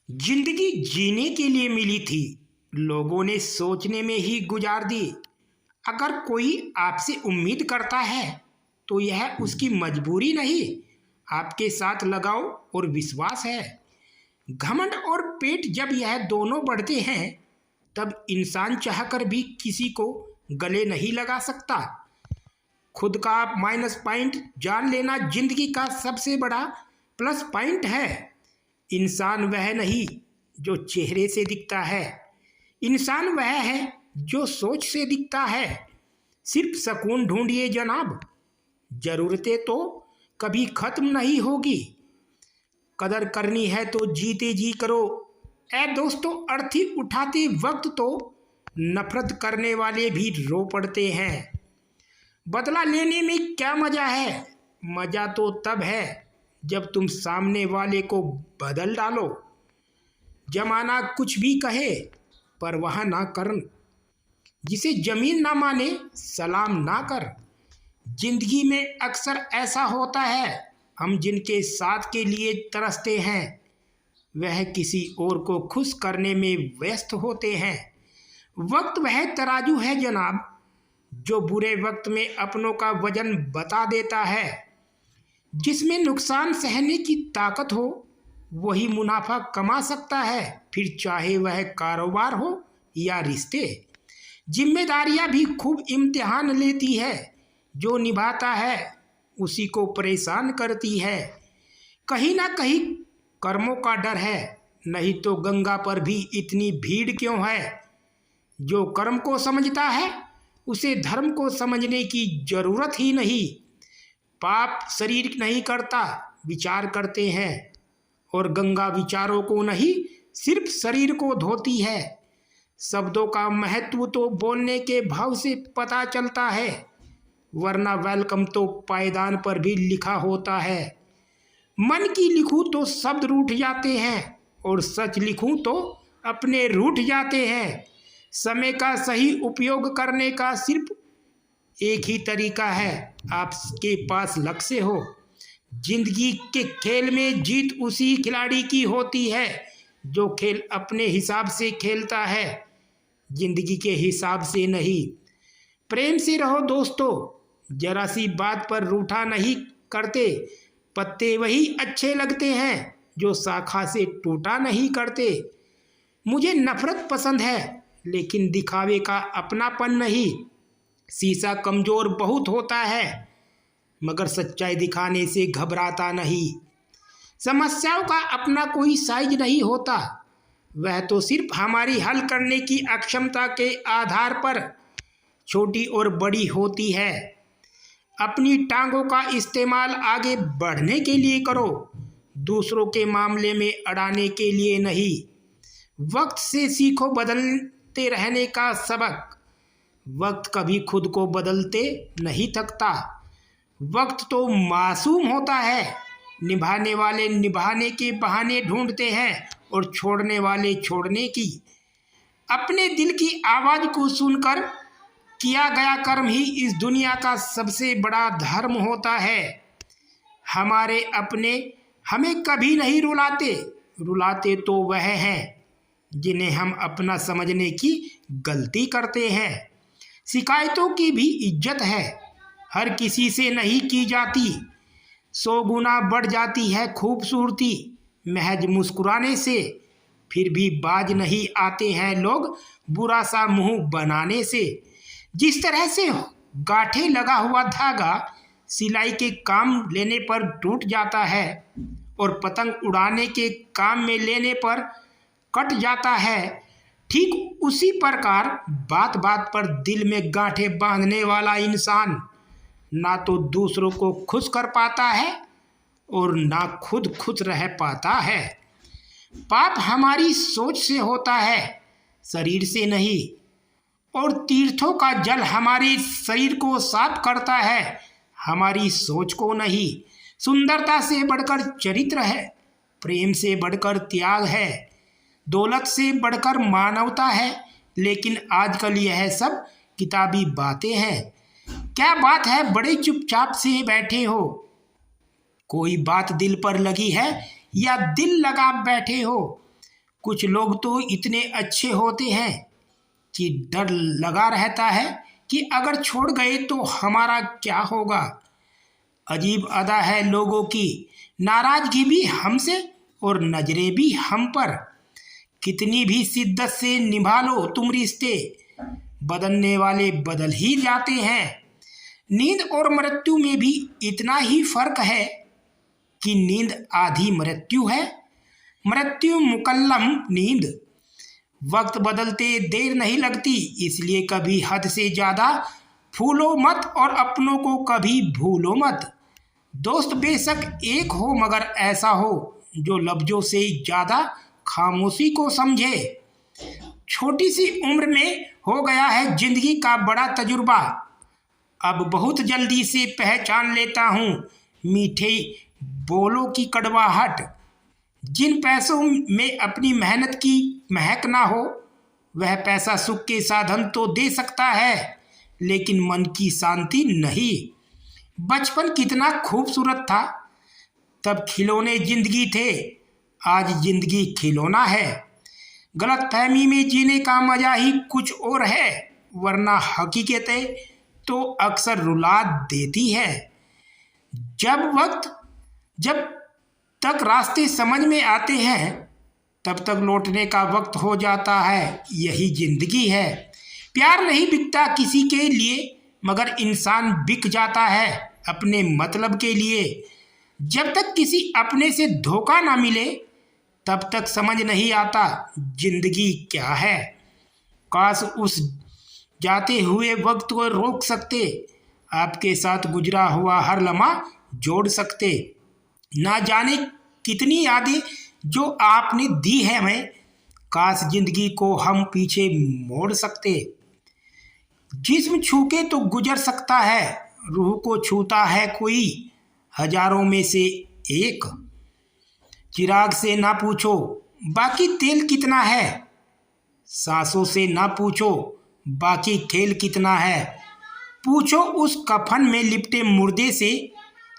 जिंदगी जीने के लिए मिली थी, लोगों ने सोचने में ही गुजार दी। अगर कोई आपसे उम्मीद करता है तो यह उसकी मजबूरी नहीं, आपके साथ लगाव और विश्वास है। घमंड और पेट जब यह दोनों बढ़ते हैं तब इंसान चाहकर भी किसी को गले नहीं लगा सकता। खुद का माइनस पॉइंट जान लेना जिंदगी का सबसे बड़ा प्लस पॉइंट है। इंसान वह नहीं जो चेहरे से दिखता है, इंसान वह है जो सोच से दिखता है। सिर्फ सुकून ढूंढिए जनाब, जरूरतें तो कभी खत्म नहीं होगी। कदर करनी है तो जीते जी करो। ऐ दोस्तों, अर्थी उठाते वक्त तो नफरत करने वाले भी रो पड़ते हैं। बदला लेने में क्या मजा है? मजा तो तब है जब तुम सामने वाले को बदल डालो। जमाना कुछ भी कहे परवाह ना कर, जिसे जमीन ना माने सलाम ना कर। जिंदगी में अक्सर ऐसा होता है, हम जिनके साथ के लिए तरसते हैं वह किसी और को खुश करने में व्यस्त होते हैं। वक्त वह तराजू है जनाब, जो बुरे वक्त में अपनों का वजन बता देता है। जिसमें नुकसान सहने की ताकत हो वही मुनाफा कमा सकता है, फिर चाहे वह कारोबार हो या रिश्ते। जिम्मेदारियां भी खूब इम्तिहान लेती है, जो निभाता है उसी को परेशान करती है। कहीं ना कहीं कर्मों का डर है, नहीं तो गंगा पर भी इतनी भीड़ क्यों है। जो कर्म को समझता है उसे धर्म को समझने की जरूरत ही नहीं। पाप शरीर नहीं करता, विचार करते हैं, और गंगा विचारों को नहीं सिर्फ शरीर को धोती है। शब्दों का महत्व तो बोलने के भाव से पता चलता है, वरना वेलकम तो पायदान पर भी लिखा होता है। मन की लिखूं तो शब्द रूठ जाते हैं, और सच लिखूं तो अपने रूठ जाते हैं। समय का सही उपयोग करने का सिर्फ एक ही तरीका है, आपके पास लक्ष्य हो। जिंदगी के खेल में जीत उसी खिलाड़ी की होती है जो खेल अपने हिसाब से खेलता है, जिंदगी के हिसाब से नहीं। प्रेम से रहो दोस्तों, जरा सी बात पर रूठा नहीं करते। पत्ते वही अच्छे लगते हैं जो शाखा से टूटा नहीं करते। मुझे नफरत पसंद है लेकिन दिखावे का अपनापन नहीं। शीशा कमजोर बहुत होता है मगर सच्चाई दिखाने से घबराता नहीं। समस्याओं का अपना कोई साइज नहीं होता, वह तो सिर्फ हमारी हल करने की अक्षमता के आधार पर छोटी और बड़ी होती है। अपनी टांगों का इस्तेमाल आगे बढ़ने के लिए करो, दूसरों के मामले में अड़ाने के लिए नहीं। वक्त से सीखो बदलते रहने का सबक। वक्त कभी खुद को बदलते नहीं थकता। वक्त तो मासूम होता है, निभाने वाले निभाने के बहाने ढूंढते हैं और छोड़ने वाले छोड़ने की। अपने दिल की आवाज़ को सुनकर किया गया कर्म ही इस दुनिया का सबसे बड़ा धर्म होता है। हमारे अपने हमें कभी नहीं रुलाते, रुलाते तो वह हैं जिन्हें हम अपना समझने की गलती करते हैं। शिकायतों की भी इज्जत है, हर किसी से नहीं की जाती। 100 गुना बढ़ जाती है खूबसूरती महज मुस्कुराने से, फिर भी बाज नहीं आते हैं लोग बुरा सा मुंह बनाने से। जिस तरह से गांठे लगा हुआ धागा सिलाई के काम लेने पर टूट जाता है और पतंग उड़ाने के काम में लेने पर कट जाता है, ठीक उसी प्रकार बात बात पर दिल में गांठे बांधने वाला इंसान ना तो दूसरों को खुश कर पाता है और ना खुद खुश रह पाता है। पाप हमारी सोच से होता है, शरीर से नहीं, और तीर्थों का जल हमारे शरीर को साफ करता है, हमारी सोच को नहीं। सुंदरता से बढ़कर चरित्र है, प्रेम से बढ़कर त्याग है, दौलत से बढ़कर मानवता है, लेकिन आजकल यह सब किताबी बातें हैं। क्या बात है बड़े चुपचाप से बैठे हो, कोई बात दिल पर लगी है या दिल लगा बैठे हो। कुछ लोग तो इतने अच्छे होते हैं कि डर लगा रहता है कि अगर छोड़ गए तो हमारा क्या होगा। अजीब अदा है लोगों की, नाराजगी भी हमसे और नजरें भी हम पर। कितनी भी शिद्दत से निभा लो तुम रिश्ते, बदलने वाले बदल ही जाते हैं। नींद और मृत्यु में भी इतना ही फर्क है कि नींद आधी मृत्यु है, मृत्यु मुकल्लम नींद। वक्त बदलते देर नहीं लगती, इसलिए कभी हद से ज़्यादा फूलो मत और अपनों को कभी भूलो मत। दोस्त बेशक एक हो मगर ऐसा हो जो लफ्जों से ज़्यादा खामोशी को समझे। छोटी सी उम्र में हो गया है जिंदगी का बड़ा तजुर्बा, अब बहुत जल्दी से पहचान लेता हूँ मीठे बोलों की कड़वाहट। जिन पैसों में अपनी मेहनत की महक ना हो, वह पैसा सुख के साधन तो दे सकता है लेकिन मन की शांति नहीं। बचपन कितना खूबसूरत था, तब खिलौने जिंदगी थे, आज जिंदगी खिलौना है। गलतफहमी में जीने का मजा ही कुछ और है, वरना हकीकतें तो अक्सर रुला देती है। जब तक रास्ते समझ में आते हैं तब तक लौटने का वक्त हो जाता है, यही जिंदगी है। प्यार नहीं बिकता किसी के लिए, मगर इंसान बिक जाता है अपने मतलब के लिए। जब तक किसी अपने से धोखा ना मिले तब तक समझ नहीं आता जिंदगी क्या है। काश उस जाते हुए वक्त को रोक सकते, आपके साथ गुजरा हुआ हर लम्हा जोड़ सकते। ना जाने कितनी यादें जो आपने दी है हमें, काश जिंदगी को हम पीछे मोड़ सकते। जिस्म छू के तो गुजर सकता है, रूह को छूता है कोई हजारों में से एक। चिराग से ना पूछो बाकी तेल कितना है, सांसों से ना पूछो बाकी खेल कितना है। पूछो उस कफन में लिपटे मुर्दे से,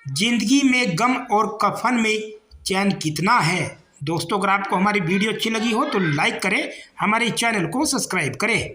जिंदगी में गम और कफन में चैन कितना है। दोस्तों, अगर आपको हमारी वीडियो अच्छी लगी हो तो लाइक करें, हमारे चैनल को सब्सक्राइब करें।